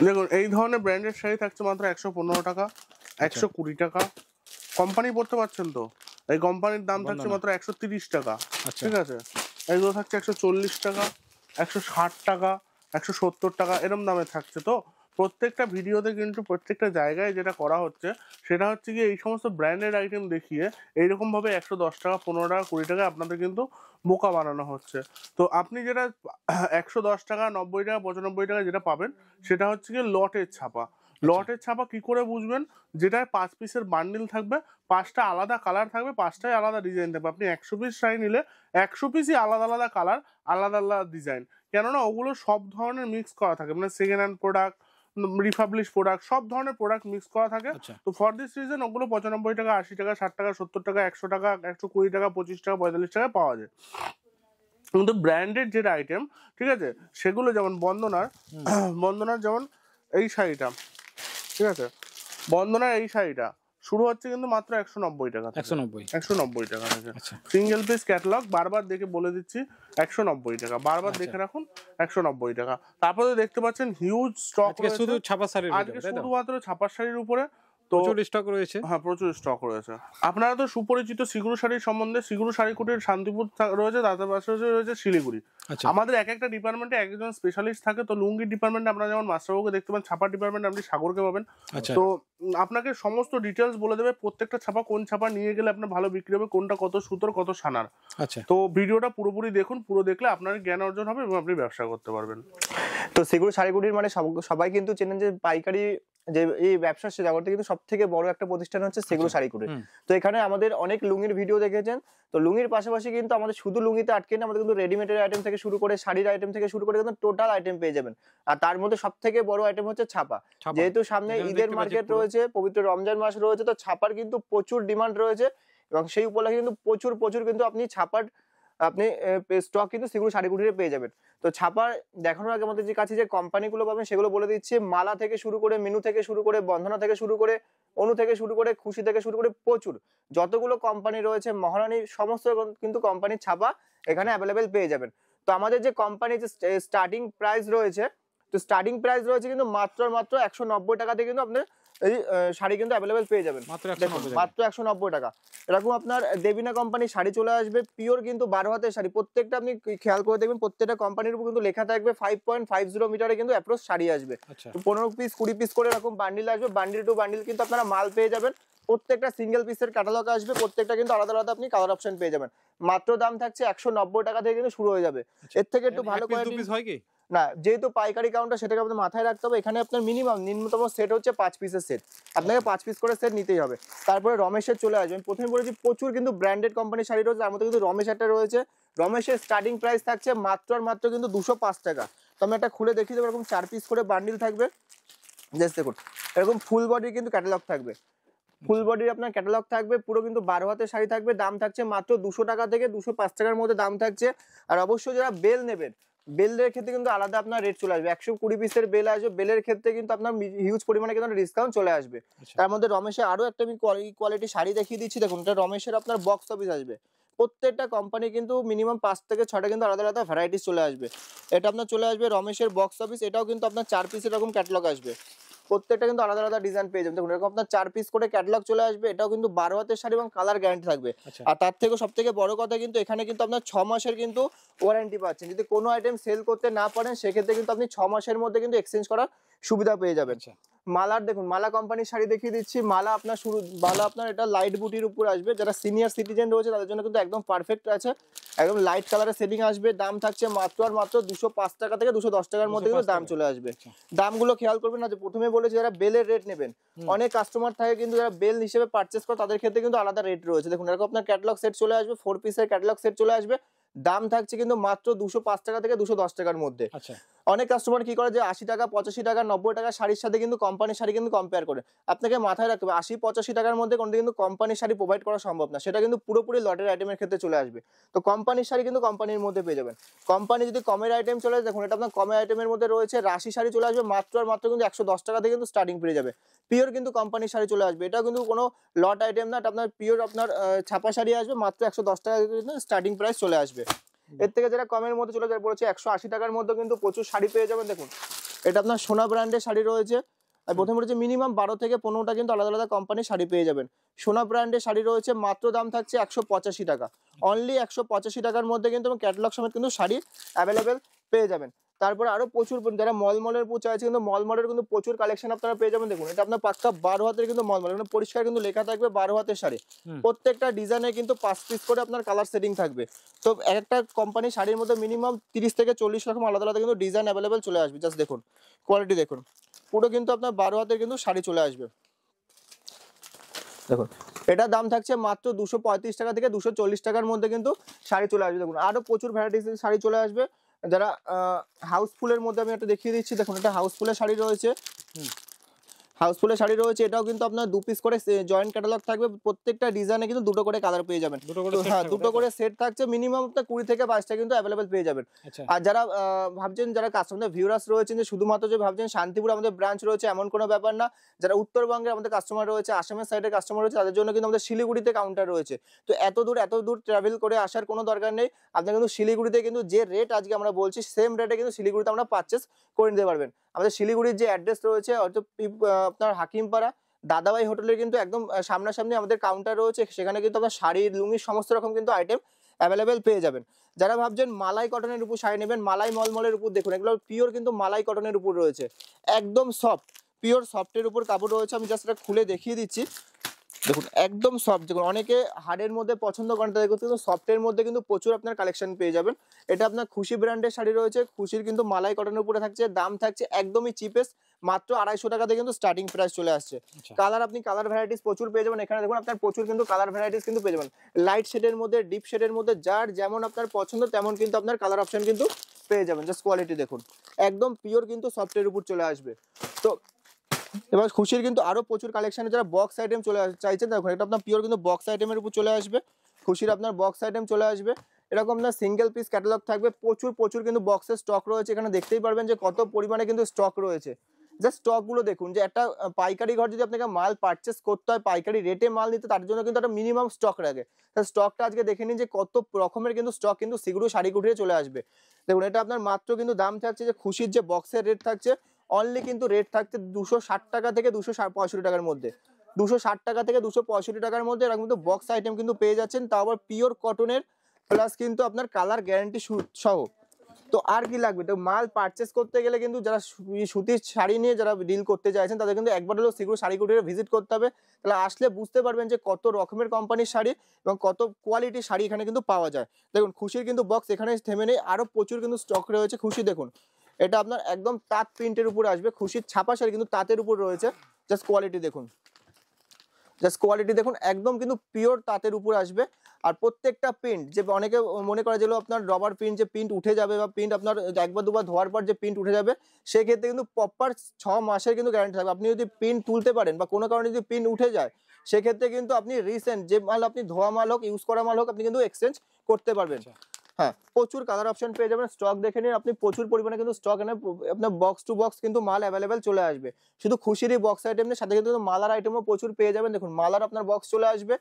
দেখুন এই ধরনের ব্র্যান্ডেড শাড়ি থাকছে মাত্র 115 টাকা, 120 টাকা। কোম্পানি পড়তে পারছেন তো, এই কোম্পানির দাম থাকছে মাত্র 130 টাকা, ঠিক আছে। এইগুলো থাকছে 140 টাকা, 160 টাকা, 170 টাকা, এরম দামে থাকছে। তো প্রত্যেকটা ভিডিওতে কিন্তু প্রত্যেকটা জায়গায় যেটা করা হচ্ছে সেটা হচ্ছে কি এই সমস্ত ব্র্যান্ডেড আইটেম দেখিয়ে এইরকম ভাবে 110 টাকা, 15 টাকা, 20 টাকা আপনাদের কিন্তু বোকা বানানো হচ্ছে। তো আপনি যেটা 110 টাকা, 90 টাকা, 95 টাকা যেটা পাবেন সেটা হচ্ছে কি লটের ছাপা। লটের ছাপা কি করে বুঝবেন? যেটায় 5 পিসের বান্ডিল থাকবে, 5টা আলাদা কালার থাকবে, 5টাই আলাদা ডিজাইন থাকবে। আপনি 100 পিস শাড়ি নিলে 100 পিসই আলাদা আলাদা কালার, আলাদা আলাদা ডিজাইন। কেননা ওগুলো সব ধরনের মিক্স করা থাকে, মানে second hand product, republish product, সব ধরনের প্রোডাক্ট মিক্স করা থাকে। তো ফর দিস রিজন ওগুলো 95 টাকা, 80 টাকা, 60 টাকা, 70 টাকা, 100 টাকা, 120 টাকা, 25 টাকা, 45 টাকা পাওয়া যায়। কিন্তু ব্র্যান্ডেড যেটা আইটেম, ঠিক আছে, সেগুলো যেমন বন্দনার যেমন এই শাড়িটা, ঠিক আছে, বন্দনার এই শাড়িটা শুরু হচ্ছে কিন্তু মাত্র 190 টাকা, 190 টাকা থেকে। সিঙ্গেল পিস ক্যাটালগ, বারবার দেখে বলে দিচ্ছি 190 টাকা, বারবার দেখে রাখুন 190 টাকা। তারপরে দেখতে পাচ্ছেন হিউজ স্টক শুধু ছাপা শাড়ি, আজকে শুধুমাত্র ছাপা শাড়ির উপরে প্রচুর স্টক রয়েছে। হ্যাঁ, প্রচুর স্টক রয়েছে। আপনারা তো সুপরিচিত সিগুরু শাড়ির সম্বন্ধে। সিগুরু শাড়ি কুটির শান্তিপুর রয়েছে, তার পাশে রয়েছে শিলিগুড়ি। আমাদের এক একটা ডিপার্টমেন্টে একজন স্পেশালিস্ট থাকে। তো লুঙ্গি ডিপার্টমেন্টে আপনারা যেমন মাস্টারবাবুকে দেখতে পাবেন, ছাপা ডিপার্টমেন্টে আপনি সাগরকে পাবেন। তো আপনাকে সমস্ত ডিটেলস বলে দেবে, প্রত্যেকটা ছাপা কোন ছাপা নিয়ে গেলে আপনার ভালো বিক্রি হবে, কোনটা কত সুতোর, কত সানার। তো ভিডিওটা পুরোপুরি দেখুন, পুরো দেখলে আপনার জ্ঞান অর্জন হবে এবং আপনি ব্যবসা করতে পারবেন। তো সিগুরু শাড়িগুটির মানে সবাই কিন্তু চেনেন যে পাইকারি যে এই ব্যবসা সে জগতে কিন্তু সব থেকে বড় একটা প্রতিষ্ঠান হচ্ছে সিগুরু শাড়িগুটি। তো এখানে আমাদের অনেক লুঙ্গির ভিডিও দেখেছেন। তো লুঙ্গির পাশাপাশি কিন্তু আমাদের শুধু লুঙ্গিতে আটকে না, আমাদের কিন্তু রেডিমেডের আইটেম থেকে শুরু করে শাড়ির আইটেম থেকে শুরু করে কিন্তু টোটাল আইটেম পেয়ে যাবেন। আর তার মধ্যে সব থেকে বড় আইটেম হচ্ছে ছাপা। যেহেতু সামনে ঈদের মার্কেট রয়েছে, পবিত্র রমজান মাস রয়েছে, তো ছাপার কিন্তু প্রচুর ডিমান্ড রয়েছে এবং সেই উপলক্ষে কিন্তু প্রচুর কিন্তু আপনি ছাপার স্টক কিন্তু সিগুরু শাড়িগুটিতে পেয়ে যাবেন। তো ছাপার দেখানোর আগে আমাদের যে কাছে যে কোম্পানিগুলো পাবেন সেগুলো বলে দিচ্ছি। মালা থেকে শুরু করে, মিনু থেকে শুরু করে, বন্ধনা থেকে শুরু করে, অনু থেকে শুরু করে, খুশি থেকে শুরু করে, প্রচুর যতগুলো কোম্পানি রয়েছে, মহারানী, সমস্ত কিন্তু কোম্পানির ছাপা এখানে অ্যাভেলেবেল পেয়ে যাবেন। তো আমাদের যে কোম্পানির যে স্টার্টিং প্রাইস রয়েছে, তো স্টার্টিং প্রাইস রয়েছে কিন্তু মাত্র 190 টাকা থেকে কিন্তু আপনার এই শাড়ি কিন্তু অ্যাভেলেবেল পেয়ে যাবেন, মাত্র 190 টাকা। এরকম আপনার দেবিনা কোম্পানির শাড়ি চলে আসবে, পিওর কিন্তু 12 হাতের শাড়ি। প্রত্যেকটা আপনি খেয়াল করে দেখবেন, প্রত্যেকটা কোম্পানির উপর কিন্তু লেখা থাকবে 5.50 মিটারে কিন্তু অ্যাপ্রোচ শাড়ি আসবে। 15 পিস 20 পিস করে এরকম বান্ডিল আসবে, বান্ডিল টু বান্ডিল কিন্তু আপনারা মাল পেয়ে যাবেন। প্রত্যেকটা সিঙ্গেল পিসের ক্যাটালগ আসবে, প্রত্যেকটা কিন্তু আলাদা আলাদা আপনি কালার অপশন পেয়ে যাবেন। মাত্র দাম থাকছে 190 টাকা থেকে কিন্তু শুরু হয়ে যাবে। এর থেকে একটু ভালো কোয়ালিটি হয় কি না, যেহেতু পাইকারি কাউন্টার সেটাকে আপনার মাথায় রাখতে হবে। এখানে আপনার নিম্নতম সেট হচ্ছে 5 পিসের সেট, আপনাকে 5 পিস করে সেট নিতেই হবে। তারপরে রমেশের চলে আসবেন। প্রথমে বলেছি প্রচুর কিন্তু ব্র্যান্ডেড কোম্পানির শাড়ি রয়েছে, তার মধ্যে কিন্তু রমেশ একটা রয়েছে। রমেশের স্টার্টিং প্রাইস থাকছে মাত্র কিন্তু 205 টাকা। তো আমি একটা খুলে দেখিয়ে দেবো, এরকম 4 পিস করে বান্ডিল থাকবে। জাস্ট দেখুন, এরকম ফুল বডির কিন্তু ক্যাটালগ থাকবে, ফুল বডির আপনার ক্যাটালগ থাকবে, পুরো কিন্তু 12 হাতের শাড়ি থাকবে। দাম থাকছে মাত্র 200 টাকা থেকে 205 টাকার মধ্যে দাম থাকছে। আর অবশ্যই যারা বেল নেবেন, বেলের ক্ষেত্রে কিন্তু আলাদা আপনার রেট চলে আসবে। 120 পিসের বেল আসবে, বেলের ক্ষেত্রে কিন্তু আপনার হিউজ পরিমাণে কিন্তু ডিসকাউন্ট চলে আসবে। তার মধ্যে রমেশের আরো একটা আমি কোয়ালিটি শাড়ি দেখিয়ে দিচ্ছি। দেখুন, এটা রমেশের আপনার বক্স অফিস আসবে। প্রত্যেকটা কোম্পানি কিন্তু মিনিমাম 5 থেকে 6টা কিন্তু আলাদা আলাদা ভ্যারাইটিস চলে আসবে। এটা আপনার চলে আসবে রমেশের বক্স অফিস। এটাও কিন্তু আপনার 4 পিসের এরকম ক্যাটালগ আসবে, প্রত্যেকটা কিন্তু আলাদা আলাদা ডিজাইন পেয়ে যাবেন। দেখুন, এরকম আপনার 4 পিস করে ক্যাটালগ চলে আসবে। এটাও কিন্তু 12 হাতের শাড়ি এবং কালার গ্যারান্টি থাকবে। আর তার থেকে সব থেকে বড় কথা কিন্তু এখানে কিন্তু আপনার 6 মাসের কিন্তু ওয়ারেন্টি পাচ্ছেন। যদি কোনো আইটেম সেল করতে না পারেন সেক্ষেত্রে কিন্তু আপনি 6 মাসের মধ্যে কিন্তু এক্সচেঞ্জ করার সুবিধা পেয়ে যাবেন। মালার দেখুন, মালা কোম্পানির শাড়ি দেখিয়ে দিচ্ছি। মালা আপনার এটা লাইট বুটির উপর আসবে। যারা সিনিয়র সিটিজেন রয়েছে তাদের জন্য কিন্তু একদম পারফেক্ট আছে। একদম লাইট কালারের শেডিং আসবে। দাম থাকছে মাত্র 205 টাকা থেকে 210 টাকার মধ্যে কিন্তু দাম চলে আসবে। দামগুলো খেয়াল করবেন না, যে প্রথমে বলেছি যারা বেলের রেট নেবেন, অনেক কাস্টমার থাকে কিন্তু যারা বেল হিসেবে পারচেস করে তাদের ক্ষেত্রে কিন্তু আলাদা রেট রয়েছে। দেখুন, এরকম আপনার ক্যাটালগ সেট চলে আসবে, 4 পিসের ক্যাটালগ সেট চলে আসবে। দাম থাকছে কিন্তু মাত্র 205 টাকা থেকে 210 টাকার মধ্যে। অনেক কাস্টমার কি করে যে 80 টাকা 85 টাকা 90 টাকা শাড়ির সাথে কিন্তু কোম্পানির শাড়ি কিন্তু কম্পেয়ার করে। আপনাকে মাথায় রাখতে হবে 80-85 টাকার মধ্যে কোনটা কিন্তু কোম্পানির শাড়ি প্রোভাইড করা সম্ভব না, সেটা কিন্তু পুরোপুরি লটের আইটেমের ক্ষেত্রে চলে আসবে। তো কোম্পানির শাড়ি কিন্তু কোম্পানির মধ্যে পেয়ে যাবেন। কোম্পানি যদি কমের আইটেম চলে আসে, দেখুন এটা আপনার কমের আইটেমের মধ্যে রয়েছে। রাশি শাড়ি চলে আসবে মাত্র কিন্তু 110 টাকা থেকে কিন্তু স্টার্টিং পেয়ে যাবে। পিওর কিন্তু কোম্পানির শাড়ি চলে আসবে। এটা কিন্তু কোনো লট আইটেম না, এটা আপনার পিওর আপনার ছাপা শাড়ি আসবে। মাত্র 110 টাকা কিন্তু স্টার্টিং প্রাইস চলে আসবে। এর থেকে যারা কমের মধ্যে চলে যায় বলেছে 180 টাকার মধ্যে কিন্তু প্রচুর শাড়ি পেয়ে যাবেন। দেখুন, এটা আপনার সোনা ব্র্যান্ডের শাড়ি রয়েছে। আর প্রথমে রয়েছে মিনিমাম 12 থেকে 15টা কিন্তু আলাদা আলাদা কোম্পানির শাড়ি পেয়ে যাবেন। সোনা ব্র্যান্ডের শাড়ি রয়েছে, মাত্র দাম থাকছে 185 টাকা। অনলি 185 টাকার মধ্যে কিন্তু ক্যাটালগ সমেত কিন্তু শাড়ি অ্যাভেলেবেল পেয়ে যাবেন। তারপরে আরো প্রচুর যারা মলমলের চাইছে কিন্তু মলমলের কিন্তু প্রচুর কালেকশন আপনারা পেয়ে যাবেন। দেখুন এটা আপনার পাক্কা 12 হাতের কিন্তু মলমল, এখানে পরিষ্কার কিন্তু লেখা থাকবে 12 হাতের শাড়ি। প্রত্যেকটা ডিজাইনে কিন্তু 5 পিস করে আপনার কালার সেটিং থাকবে। তো একটা কোম্পানি শাড়ির মধ্যে মিনিমাম 30 থেকে 40 রকম আলাদা আলাদা কিন্তু ডিজাইন অ্যাভেলেবেল চলে আসবে। জাস্ট দেখুন কোয়ালিটি দেখুন, পুরো কিন্তু আপনার 12 হাতের কিন্তু শাড়ি চলে আসবে। দেখুন এটা দাম থাকছে মাত্র 235 টাকা থেকে 240 টাকার মধ্যে কিন্তু শাড়ি চলে আসবে। দেখুন আরো প্রচুর ভ্যারাইটিস শাড়ি চলে আসবে। যারা হাউসফুলের মধ্যে আমি একটা দেখিয়ে দিচ্ছি, দেখুন এটা হাউসফুলের শাড়ি রয়েছে, হাউসফুলের শাড়ি রয়েছে। এটাও কিন্তু আপনার 2 পিস করে জয়েন্ট ক্যাটালগ থাকবে, প্রত্যেকটা ডিজাইনে কিন্তু 2টো করে কালার পেয়ে যাবেন। হ্যাঁ 2টো করে সেট থাকছে, মিনিমাম আপনার 20 থেকে 22টা কিন্তু অ্যাভেলেবেল পেয়ে যাবেন। আর যারা ভাবছেন, যারা কাস্টমার ভিউয়ার্স রয়েছেন যে শুধুমাত্র যে ভাবছেন শান্তিপুর আমাদের ব্রাঞ্চ রয়েছে এমন কোনো ব্যাপার না, যারা উত্তরবঙ্গের আমাদের কাস্টমার রয়েছে, আসামের সাইডের কাস্টমার রয়েছে, তাদের জন্য কিন্তু আমাদের শিলিগুড়িতে কাউন্টার রয়েছে। তো এত দূর ট্রাভেল করে আসার কোনো দরকার নেই, আপনার কিন্তু শিলিগুড়িতে কিন্তু যে রেট আজকে আমরা বলছি সেম রেটে কিন্তু শিলিগুড়িতে আমরা পারচেস করে নিতে পারবেন। আমাদের শিলিগুড়ির যে অ্যাড্রেস রয়েছে হয়তো আপনার হাকিমপাড়া দাদাভাই হোটেলের কিন্তু একদম সামনাসামনি আমাদের কাউন্টার রয়েছে, সেখানে কিন্তু আপনার শাড়ি লুঙ্গি সমস্ত রকম কিন্তু আইটেম অ্যাভেলেবেল পেয়ে যাবেন। যারা ভাবছেন মালাই কটনের উপর শাড়ি নেবেন, মালাই মলমলের উপর, দেখুন এগুলো পিওর কিন্তু মালাই কটনের উপর রয়েছে, একদম সফট পিওর সফটের উপর কাপড় রয়েছে। আমি জাস্ট এটা খুলে দেখিয়ে দিচ্ছি, দেখুন একদম সফট। দেখুন অনেকে হার্ডের মধ্যে পছন্দ করেন, তাদের কিন্তু সফটের মধ্যে কিন্তু প্রচুর আপনার কালেকশন পেয়ে যাবেন। এটা আপনার খুশি ব্র্যান্ডের শাড়ি রয়েছে, খুশির কিন্তু মালাই কটনের উপরে থাকছে, দাম থাকছে একদমই চিপেস্ট, মাত্র 250 টাকা থেকে কিন্তু স্টার্টিং প্রাইস চলে আসছে। কালার আপনি কালার ভ্যারাইটিস প্রচুর পেয়ে যাবেন, এখানে দেখুন আপনার প্রচুর কিন্তু কালার ভ্যারাইটিস কিন্তু পেয়ে যাবেন, লাইট শেডের মধ্যে, ডিপ শেডের মধ্যে, যার যেমন আপনার পছন্দ তেমন কিন্তু আপনার কালার অপশন কিন্তু পেয়ে যাবেন। জাস্ট কোয়ালিটি দেখুন একদম পিওর কিন্তু সফটের উপর চলে আসবে। তো এবার খুশির কিন্তু আরো প্রচুর কালেকশন, যারা বক্স আইটেম চলে চাইছেন দেখুন এটা আপনার পিওর কিন্তু বক্স আইটেমের উপর চলে আসবে। খুশির আপনার বক্স আইটেম চলে আসবে, এরকম আপনার সিঙ্গেল পিস ক্যাটালগ থাকবে, প্রচুর কিন্তু বক্সের স্টক রয়েছে। এখানে দেখতেই পারবেন যে কত পরিমাণে কিন্তু স্টক রয়েছে। জাস্ট স্টক গুলো দেখুন, যে একটা পাইকারি ঘর যদি আপনাকে মাল পারচেস করতে হয়, পাইকারি রেটে মাল নিতে, তার জন্য কিন্তু একটা মিনিমাম স্টক রাখে। তার স্টকটা আজকে দেখে নিন যে কত রকমের কিন্তু স্টক কিন্তু শীঘ্রই শাড়ি কুটিরে চলে আসবে। দেখুন এটা আপনার মাত্র কিন্তু দাম থাকছে, যে খুশির যে বক্সের রেট থাকছে অনলি কিন্তু রেট থাকছে 260 টাকা থেকে 265 টাকার মধ্যে, 260 টাকা থেকে 265 টাকার মধ্যে এরকম কিন্তু বক্স আইটেম কিন্তু পেয়ে যাচ্ছেন, তাও আবার পিওর কটনের, প্লাস কিন্তু আপনার কালার গ্যারান্টি সহ। তো আর কি লাগবে, তো মাল পারচেস করতে গেলে কিন্তু যারা সুতির শাড়ি নিয়ে যারা ডিল করতে চাইছেন, তাদের কিন্তু একবার হলেও শীঘ্র শাড়ি কুটিরে ভিজিট করতে হবে। তাহলে আসলে বুঝতে পারবেন যে কত রকমের কোম্পানির শাড়ি এবং কত কোয়ালিটির শাড়ি এখানে কিন্তু পাওয়া যায়। দেখুন খুশির কিন্তু বক্স এখানে থেমে নেই, আরো প্রচুর কিন্তু স্টক রয়েছে। খুশি দেখুন এটা আপনার একদম তাঁত প্রিন্টের উপর আসবে, খুশির ছাপা শাড়ি কিন্তু তাঁতের উপর রয়েছে। জাস্ট কোয়ালিটি দেখুন, জাস্ট কোয়ালিটি দেখুন একদম কিন্তু পিওর তাঁতের উপর আসবে। আর প্রত্যেকটা প্রিন্ট, যে অনেকে মনে করে যেগুলো আপনার রবার প্রিন্ট, যে প্রিন্ট উঠে যাবে বা প্রিন্ট আপনার একবার দুবার ধোয়ার পর যে প্রিন্ট উঠে যাবে, সেক্ষেত্রে কিন্তু প্রপার 6 মাসের কিন্তু গ্যারান্টি থাকবে। আপনি যদি প্রিন্ট তুলতে পারেন বা কোনো কারণে যদি প্রিন্ট উঠে যায়, সেক্ষেত্রে কিন্তু আপনি রিসেন্ট যে মাল, আপনি ধোয়া মাল হোক ইউজ করা মাল হোক, আপনি কিন্তু এক্সচেঞ্জ করতে পারবেন। হ্যাঁ প্রচুর কালার অপশন পেয়ে যাবেন, স্টক দেখে নিন আপনি, প্রচুর পরিমাণে কিন্তু স্টক এনে আপনার বক্স টু বক্স কিন্তু মাল অ্যাভেলেবেল চলে আসবে। শুধু খুশিরই বক্স আইটেমের সাথে কিন্তু মালার আইটেমও প্রচুর পেয়ে যাবেন। দেখুন মালার আপনার বক্স চলে আসবে,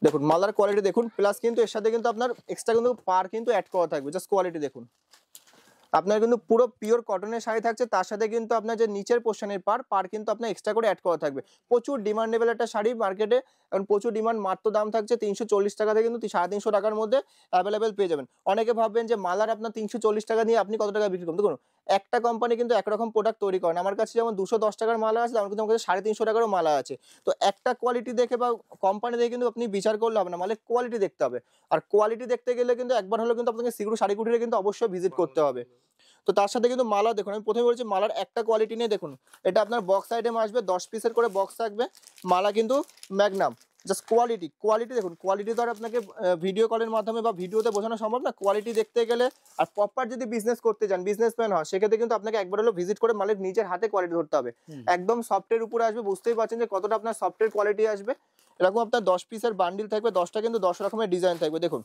দেখুন মালার কোয়ালিটি দেখুন, প্লাস কিন্তু এর সাথে কিন্তু আপনার এক্সট্রা কিন্তু পার কিন্তু অ্যাড করা থাকবে। জাস্ট কোয়ালিটি দেখুন, আপনার কিন্তু পুরো পিওর কটনের শাড়ি থাকছে, তার সাথে কিন্তু আপনার যে নিচের পোর্শনের পার কিন্তু আপনার এক্সট্রা করে অ্যাড করা থাকবে। প্রচুর ডিমান্ডেবল একটা শাড়ি মার্কেটে, এখন প্রচুর ডিমান্ড। মাত্র দাম থাকছে 340 টাকা থেকে কিন্তু 350 টাকার মধ্যে অ্যাভেলেবেল পেয়ে যাবেন। অনেকে ভাববেন যে মালার আপনার 340 টাকা দিয়ে আপনি কত টাকা বিক্রি করুন। দেখুন একটা কোম্পানি কিন্তু একরকম প্রোডাক্ট তৈরি করেন, আমার কাছে যেমন 210 টাকার মালা আছে, তেমন কিন্তু আমার কাছে 350 টাকারও মালা আছে। তো একটা কোয়ালিটি দেখে বা কোম্পানি দেখে কিন্তু আপনি বিচার করলে হবে না, মালের কোয়ালিটি দেখতে হবে। আর কোয়ালিটি দেখতে গেলে কিন্তু একবার হলেও কিন্তু আপনাকে শীঘ্র শাড়ি কুটিরে কিন্তু অবশ্যই ভিজিট করতে হবে। তো তার সাথে কিন্তু মালা দেখুন, আমি প্রথমে বলছি মালার একটা কোয়ালিটি নিয়ে দেখুন, এটা আপনার বক্স আইটেম আসবে, 10 পিসের করে বক্স থাকবে, মালা কিন্তু ম্যাগনাম। জাস্ট কোয়ালিটি দেখুন, কোয়ালিটি তো আর আপনাকে ভিডিও কলের মাধ্যমে বা ভিডিওতে বোঝানো সম্ভব না। কোয়ালিটি দেখতে গেলে আর প্রপার যদি বিজনেস করতে চান, বিজনেসম্যান হয়, সেক্ষেত্রে কিন্তু আপনাকে একবার হলো ভিজিট করে মালের নিজের হাতে কোয়ালিটি ধরতে হবে। একদম সফটের উপরে আসবে, বুঝতেই পারছেন যে কতটা আপনার সফটের কোয়ালিটি আসবে। এরকম আপনার 10 পিসের বান্ডিল থাকবে, 10টা কিন্তু 10 রকমের ডিজাইন থাকবে। দেখুন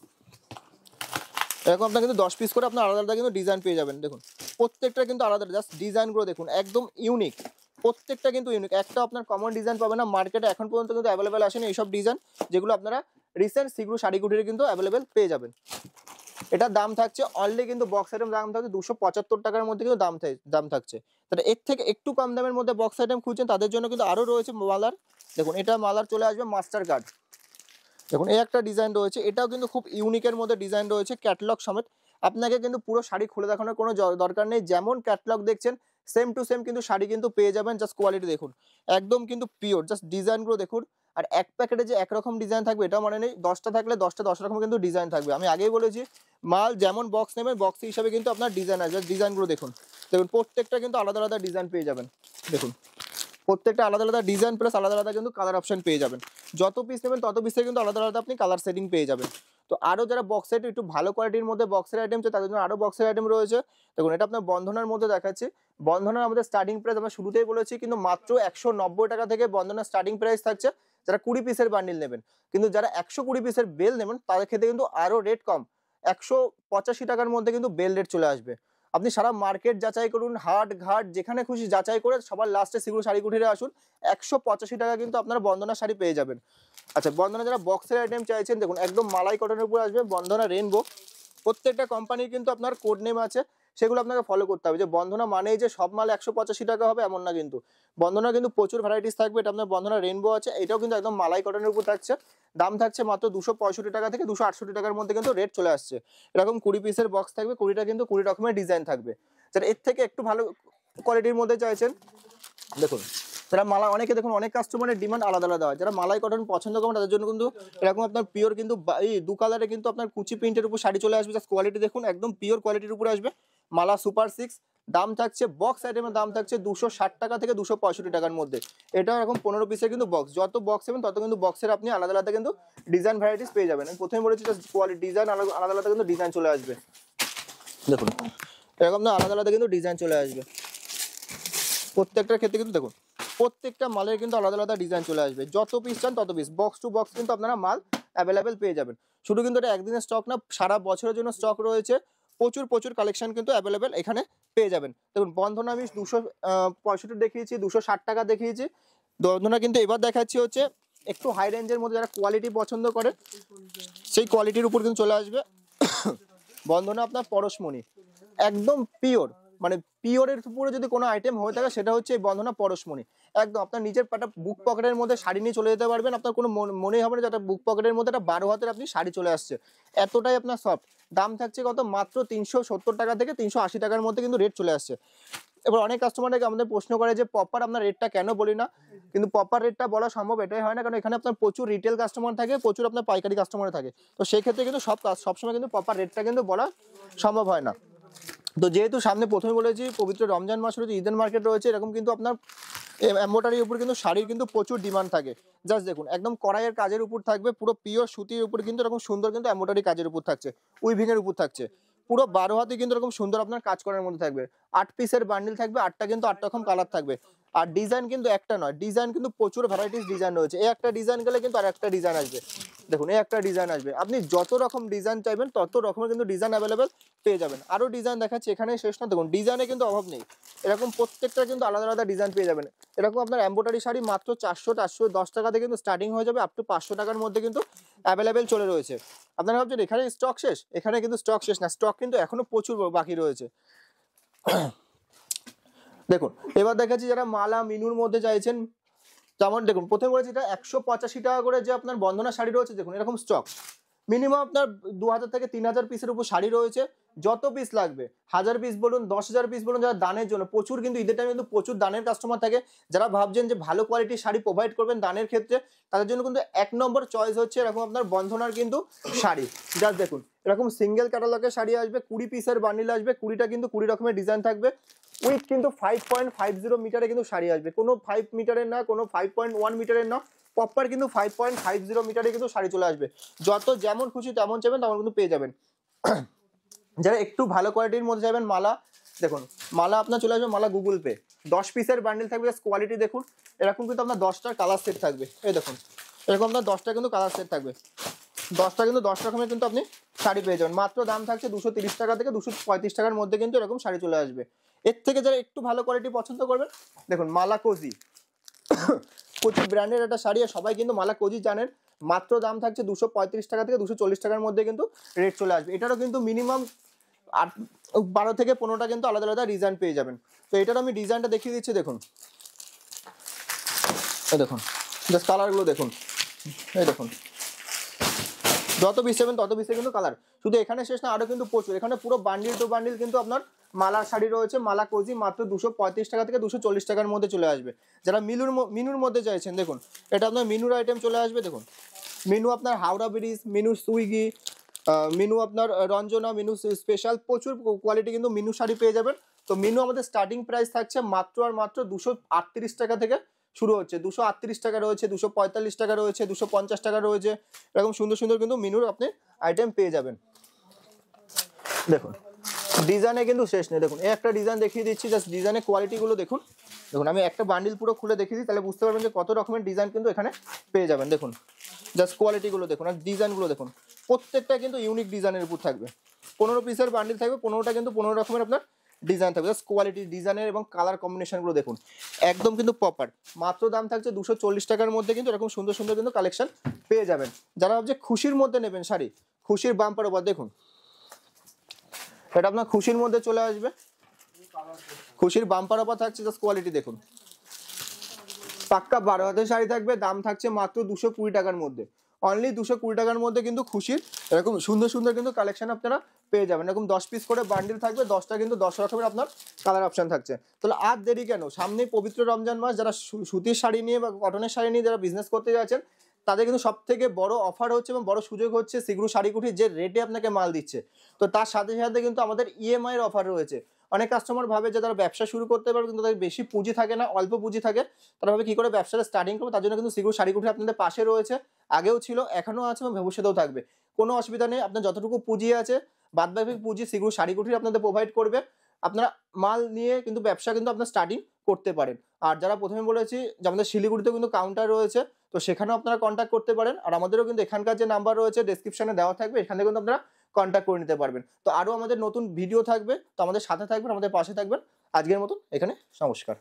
এরকম আপনার কিন্তু 10 পিস করে আপনার আলাদা আলাদা কিন্তু ডিজাইন পেয়ে যাবেন। দেখুন প্রত্যেকটা কিন্তু আলাদা, জাস্ট ডিজাইনগুলো দেখুন একদম ইউনিক, প্রত্যেকটা কিন্তু ইউনিক, একটা আপনার কমন ডিজাইন পাবেন না মার্কেটে এখন পর্যন্ত কিন্তু অ্যাভেলেবেল আসেনি এইসব ডিজাইন, যেগুলো আপনারা রিসেন্ট শীঘ্র শাড়ি কুটিরে কিন্তু অ্যাভেলেবেল পেয়ে যাবেন। এটার দাম থাকছে অনলি কিন্তু বক্স আইটেম দাম থাকছে 275 টাকার মধ্যে কিন্তু দাম থাকছে। তাহলে এর থেকে একটু কম দামের মধ্যে বক্স আইটেম খুঁজছেন তাদের জন্য কিন্তু আরো রয়েছে মালার। দেখুন এটা মালার চলে আসবে মাস্টার কার্ড। দেখুন এই একটা ডিজাইন রয়েছে, এটাও কিন্তু খুব ইউনিকের মধ্যে ডিজাইন রয়েছে ক্যাটালগ সমেত। আপনাকে কিন্তু পুরো শাড়ি খুলে দেখানোর কোনো দরকার নেই, যেমন ক্যাটালগ দেখছেন সেম টু সেম কিন্তু শাড়ি কিন্তু পেয়ে যাবেন। জাস্ট কোয়ালিটি দেখুন একদম কিন্তু পিওর, জাস্ট ডিজাইনগুলো দেখুন। আর এক প্যাকেটে যে একরকম ডিজাইন থাকবে এটা মানে নেই, 10টা থাকলে 10টা 10 রকম কিন্তু ডিজাইন থাকবে। আমি আগেই বলেছি মাল যেমন বক্স নেবেন বক্স হিসাবে কিন্তু আপনার ডিজাইন আসবে। ডিজাইনগুলো দেখুন, দেখুন প্রত্যেকটা কিন্তু আলাদা আলাদা ডিজাইন পেয়ে যাবেন। দেখুন প্রত্যেকটা আলাদা আলাদা ডিজাইন প্লাস আলাদা আলাদা কিন্তু কালার অপশন পেয়ে যাবেন। যত পিস নেবেন তত পিসে কিন্তু আলাদা আলাদা আপনি কালার সেটিং পেয়ে যাবেন। তো আরও যারা বক্সের একটু ভালো কোয়ালিটির মধ্যে বক্সের আইটেম চাই তাদের জন্য আরও বক্সের আইটেম রয়েছে। দেখুন এটা আপনার বন্ধনার মধ্যে দেখাচ্ছি। বন্ধনার আমাদের স্টার্টিং প্রাইস আমরা শুরুতেই বলেছি কিন্তু মাত্র 190 টাকা থেকে বন্ধনার স্টার্টিং প্রাইস থাকছে যারা 20 পিসের বান্ডিল নেবেন। কিন্তু যারা 120 পিসের বেল নেবেন তাদের ক্ষেত্রে কিন্তু আরও রেট কম, 185 টাকার মধ্যে কিন্তু বেল রেট চলে আসবে। আপনি সারা মার্কেট যাচাই করুন, হাট ঘাট যেখানে খুশি যাচাই করে সবার লাস্টে সেগুলো শাড়ি কুঠিরে আসুন, 185 টাকা কিন্তু আপনারা বন্ধনা শাড়ি পেয়ে যাবেন। আচ্ছা বন্ধনা যারা বক্সের আইটেম চাইছেন দেখুন একদম মালাই কটনের উপর আসবে বন্ধনা রেনবো। প্রত্যেকটা কোম্পানির কিন্তু আপনার কোড নেম আছে, সেগুলো আপনাকে ফলো করতে হবে। যে বন্ধনা মানেই যে সব মাল 185 টাকা হবে এমন না, কিন্তু বন্ধনা কিন্তু প্রচুর ভ্যারাইটিস থাকবে। এটা আপনার বন্ধনা রেনবো আছে, এটাও কিন্তু একদম মালাই কটনের উপর থাকছে। দাম থাকছে মাত্র 265 টাকা থেকে 268 টাকার মধ্যে কিন্তু রেট চলে আসছে। এরকম 20 পিসের বক্স থাকবে, 20টা কিন্তু 20 রকমের ডিজাইন থাকবে। যারা এর থেকে একটু ভালো কোয়ালিটির মধ্যে চাইছেন দেখুন যারা মালা, অনেকে দেখুন অনেক কাস্টমারের ডিমান্ড আলাদা আলাদা হয়। যারা মালাই কটন পছন্দ করেন তাদের জন্য কিন্তু এরকম আপনার পিওর কিন্তু এই দু কালারে কিন্তু আপনার কুচি প্রিন্টের উপর শাড়ি চলে আসবে। জাস্ট কোয়ালিটি দেখুন একদম পিওর কোয়ালিটির উপরে আসবে। মালা সুপার 6 দাম থাকছে বক্স আইটেমের দাম থাকছে 260 টাকা থেকে 265 টাকার মধ্যে। এটা এরকম 15 পিসের কিন্তু বক্স, যত বক্স নেবেন তত কিন্তু বক্সের আপনি আলাদা আলাদা কিন্তু ডিজাইন ভ্যারাইটিস পেয়ে যাবেন। আমি প্রথমে বলেছি জাস্ট কোয়ালিটি ডিজাইন আলাদা আলাদা কিন্তু ডিজাইন চলে আসবে। দেখুন এরকম না আলাদা আলাদা কিন্তু ডিজাইন চলে আসবে প্রত্যেকটার ক্ষেত্রে। কিন্তু দেখুন প্রত্যেকটা মালের কিন্তু আলাদা আলাদা ডিজাইন চলে আসবে, যত পিস চান তত পিস, বক্স টু বক্স কিন্তু আপনারা মাল অ্যাভেলেবেল পেয়ে যাবেন। শুধু কিন্তু এটা একদিনের স্টক না, সারা বছরের জন্য স্টক রয়েছে। প্রচুর প্রচুর কালেকশন কিন্তু অ্যাভেলেবেল এখানে পেয়ে যাবেন। দেখুন বন্ধনা আমি 265 দেখিয়েছি, 260 টাকা দেখিয়েছি। বন্ধনা কিন্তু এবার দেখাচ্ছি হচ্ছে একটু হাই রেঞ্জের মধ্যে যারা কোয়ালিটি পছন্দ করে সেই কোয়ালিটির উপর কিন্তু চলে আসবে। বন্ধনা আপনার পরশমণি একদম পিওর, মানে পিওরের উপরে যদি কোনো আইটেম হয়ে থাকে সেটা হচ্ছে এই বন্ধনা পরশমণি। একদম আপনার নিজের একটা বুক পকেটের মধ্যে শাড়ি নিয়ে চলে যেতে পারবেন, আপনার কোনো মনেই হবে না যে একটা বুক পকেটের মধ্যে একটা 12 হাতের আপনি শাড়ি চলে আসছে, এতটাই আপনার সফট। দাম থাকছে কত মাত্র 370 টাকা থেকে 380 টাকার মধ্যে কিন্তু রেট চলে আসছে। এবার অনেক কাস্টমারকে আমাদের প্রশ্ন করে যে প্রপার আপনার রেটটা কেন বলি না, কিন্তু প্রপার রেটটা বলা সম্ভব এটাই হয় না কারণ এখানে আপনার প্রচুর রিটেল কাস্টমার থাকে, প্রচুর আপনার পাইকারি কাস্টমার থাকে। তো সেই ক্ষেত্রে কিন্তু সবসময় কিন্তু প্রপার রেটটা কিন্তু বলা সম্ভব হয় না। তো যেহেতু সামনে প্রথমে বলেছি পবিত্র রমজান মাস রয়েছে, ঈদের মার্কেট রয়েছে, এরকম কিন্তু আপনার এমব্রয়ডারির উপর কিন্তু শাড়ির কিন্তু প্রচুর ডিমান্ড থাকে। জাস্ট দেখুন একদম কড়াইয়ের কাজের উপর থাকবে, পুরো পিওর সুতির উপর কিন্তু এরকম সুন্দর কিন্তু এমব্রয়ডারি কাজের উপর থাকছে, উইভিং এর উপর থাকছে, পুরো 12 হাতে কিন্তু এরকম সুন্দর আপনার কাজ করার মধ্যে থাকবে। 8 পিসের বান্ডিল থাকবে, 8টা কিন্তু 8 রকম কালার থাকবে। আর ডিজাইন কিন্তু একটা নয়, ডিজাইন কিন্তু প্রচুর ভ্যারাইটিস ডিজাইন রয়েছে। এই একটা ডিজাইন গেলে কিন্তু আর একটা ডিজাইন আসবে। দেখুন এই একটা ডিজাইন আসবে, আপনি যত রকম ডিজাইন চাইবেন তত রকমের কিন্তু ডিজাইন অ্যাভেলেবেল পেয়ে যাবেন। আরো ডিজাইন দেখাচ্ছি, এখানে শেষ না। দেখুন ডিজাইনে কিন্তু অভাব নেই, এরকম প্রত্যেকটা কিন্তু আলাদা আলাদা ডিজাইন পেয়ে যাবেন। এরকম আপনার এমব্রয়ডারি শাড়ি মাত্র 410 টাকা থেকে কিন্তু স্টার্টিং হয়ে যাবে, আপ টু 500 টাকার মধ্যে কিন্তু অ্যাভেলেবেল চলে রয়েছে। আপনারা ভাবছেন এখানে স্টক শেষ, এখানে কিন্তু স্টক শেষ না, স্টক কিন্তু এখনো প্রচুর বাকি রয়েছে। দেখুন এবার দেখাচ্ছি যারা মালা মিনুর মধ্যে চাইছেন, যেমন দেখুন প্রথমে বলেছি এটা 185 টাকা করে যে আপনার বন্ধনা শাড়ি রয়েছে। দেখুন এরকম স্টক মিনিমাম আপনার 2000 থেকে 3000 পিসের উপর শাড়ি রয়েছে, যত পিস লাগবে 1000 পিস বলুন 10,000 পিস বলুন, যারা দানের জন্য প্রচুর কিন্তু ঈদের টাইমে কিন্তু প্রচুর দানের কাস্টমার থাকে, যারা ভাবছেন যে ভালো কোয়ালিটির শাড়ি প্রোভাইড করবেন দানের ক্ষেত্রে, তাদের জন্য কিন্তু 1 নম্বর চয়েস হচ্ছে এরকম আপনার বন্ধনার কিন্তু শাড়ি। জাস্ট দেখুন এরকম সিঙ্গেল ক্যাটালগের শাড়ি আসবে, 20 পিসের বান্ডিল আসবে, 20টা কিন্তু 20 রকমের ডিজাইন থাকবে, উইথ কিন্তু 5.50 মিটারে কিন্তু শাড়ি আসবে, কোনো 5 মিটারের না, কোনো 5.1 মিটারের না, প্রপার কিন্তু 5.50 মিটারে কিন্তু শাড়ি চলে আসবে। যত যেমন খুশি তেমন চাইবেন তেমন কিন্তু পেয়ে যাবেন। যারা একটু ভালো কোয়ালিটির মধ্যে যাবেন মালা, দেখুন মালা আপনার চলে আসবে মালা গুগল পে, 10 পিসের বান্ডেল থাকবে। কোয়ালিটি দেখুন এরকম কিন্তু আপনার 10টার কালার সেট থাকবে, এই দেখুন এরকম আপনার 10টা কিন্তু কালার সেট থাকবে, 10টা কিন্তু 10 রকমের কিন্তু আপনি শাড়ি পেয়ে যাবেন। মাত্র দাম থাকছে 230 টাকা থেকে 235 টাকার মধ্যে কিন্তু এরকম শাড়ি চলে আসবে। এর থেকে যারা একটু ভালো কোয়ালিটি পছন্দ করবেন দেখুন মালা কোজি, প্রচুর ব্র্যান্ডের একটা শাড়ি, আর সবাই কিন্তু মালা কোজি জানেন। মাত্র দাম থাকছে 235 টাকা থেকে 240 টাকার মধ্যে কিন্তু রেট চলে আসবে। এটারও কিন্তু মিনিমাম 12 থেকে 15টা কিন্তু আলাদা আলাদা ডিজাইন পেয়ে যাবেন। তো এটার আমি ডিজাইনটা দেখিয়ে দিচ্ছি, দেখুন এই দেখুন জাস্ট কালারগুলো দেখুন, এই দেখুন যত পিস নেবেন তত পিসে কিন্তু কালার। শুধু এখানে শেষ না, আরো কিন্তু প্রচুর, এখানে পুরো বান্ডিল টু বান্ডিল কিন্তু আপনার মালার শাড়ি রয়েছে, মালা কোজি মাত্র 235 টাকা থেকে 240 টাকার মধ্যে চলে আসবে। যারা মিনুর মধ্যে চাইছেন, দেখুন এটা আপনার মিনুর আইটেম চলে আসবে। দেখুন মিনু আপনার হাওড়া ব্রিজ, মিনু সুইগি, মিনু আপনার রঞ্জনা, মিনু স্পেশাল, প্রচুর কোয়ালিটি কিন্তু মিনু শাড়ি পেয়ে যাবেন। তো মিনু আমাদের স্টার্টিং প্রাইস থাকছে মাত্র আর মাত্র 238 টাকা থেকে শুরু হচ্ছে, 238 টাকা রয়েছে, 245 টাকা রয়েছে, 250 টাকা রয়েছে, এরকম সুন্দর সুন্দর কিন্তু মিনুর আপনি আইটেম পেয়ে যাবেন। দেখুন ডিজাইনে কিন্তু শেষ নেই, দেখুন এই একটা ডিজাইন দেখিয়ে দিচ্ছি, জাস্ট ডিজাইনের কোয়ালিটিগুলো দেখুন। দেখুন আমি একটা বান্ডিল পুরো খুলে দেখিয়ে দিই, তাহলে বুঝতে পারবেন যে কত রকমের ডিজাইন কিন্তু এখানে পেয়ে যাবেন। দেখুন জাস্ট কোয়ালিটিগুলো দেখুন আর ডিজাইনগুলো দেখুন, প্রত্যেকটা কিন্তু ইউনিক ডিজাইনের উপর থাকবে। 15 পিসের বান্ডিল থাকবে, 15টা কিন্তু 15 রকমের আপনার ডিজাইন থাকবে। জাস্ট কোয়ালিটি, ডিজাইনের এবং কালার কম্বিনেশনগুলো দেখুন, একদম কিন্তু প্রপার। মাত্র দাম থাকছে 240 টাকার মধ্যে কিন্তু এরকম সুন্দর সুন্দর কিন্তু কালেকশন পেয়ে যাবেন। যারা ভাবছে খুশির মধ্যে নেবেন শাড়ি, খুশির বাম্পার ওভার, দেখুন এটা আপনার খুশির মধ্যে চলে আসবে, খুশির বাম্পার অফার থাকছে। জাস্ট কোয়ালিটি দেখুন, পাক্কা 12 হাতের শাড়ি থাকবে, দাম থাকছে মাত্র 220 টাকার মধ্যে, অনলি 220 টাকার মধ্যে কিন্তু খুশির এরকম সুন্দর সুন্দর কিন্তু কালেকশন আপনারা পেয়ে যাবেন। এরকম 10 পিস করে বান্ডিল থাকবে, 10টা কিন্তু 10 রকমের আপনার কালার অপশন থাকছে। তাহলে আর দেরি কেন, সামনে পবিত্র রমজান মাস, যারা সুতির শাড়ি নিয়ে বা কটনের শাড়ি নিয়ে যারা বিজনেস করতে যাচ্ছেন, তাদের কিন্তু সব থেকে বড় অফার হচ্ছে এবং বড় সুযোগ হচ্ছে সিগ্রু শাড়িকুঠি যে রেটে আপনাকে মাল দিচ্ছে। তো তার সাথে সাথে কিন্তু আমাদের ইএমআই এর অফার রয়েছে। অনেক কাস্টমার ভাবে যে তারা ব্যবসা শুরু করতে পারবে, কিন্তু তাদের বেশি পুঁজি থাকে না, অল্প পুঁজি থাকে, তারা ভাবে কি করে ব্যবসাটা স্টার্টিং করবে। তার জন্য কিন্তু সিগ্রু শাড়িকুঠি আপনাদের পাশে রয়েছে, আগেও ছিল, এখনো আছে এবং ভবিষ্যতেও থাকবে। কোনো অসুবিধা নেই, আপনার যতটুকু পুঁজি আছে বাদবাকি পুঁজি সিগ্রু শাড়িকুঠি আপনাদের প্রোভাইড করবে। আপনারা মাল নিয়ে কিন্তু ব্যবসা কিন্তু আপনার স্টার্টিং করতে পারেন। আর যারা প্রথমে বলেছি যে আমাদের শিলিগুড়িতেও কিন্তু কাউন্টার রয়েছে, তো সেখানেও আপনারা কন্ট্যাক্ট করতে পারেন। আর আমাদেরও কিন্তু এখানকার যে নাম্বার রয়েছে ডেসক্রিপশনে দেওয়া থাকবে, এখানে কিন্তু আপনারা কন্ট্যাক্ট করে নিতে পারবেন। তো আরও আমাদের নতুন ভিডিও থাকবে, তো আমাদের সাথে থাকবেন, আমাদের পাশে থাকবেন। আজকের মতন এখানে নমস্কার।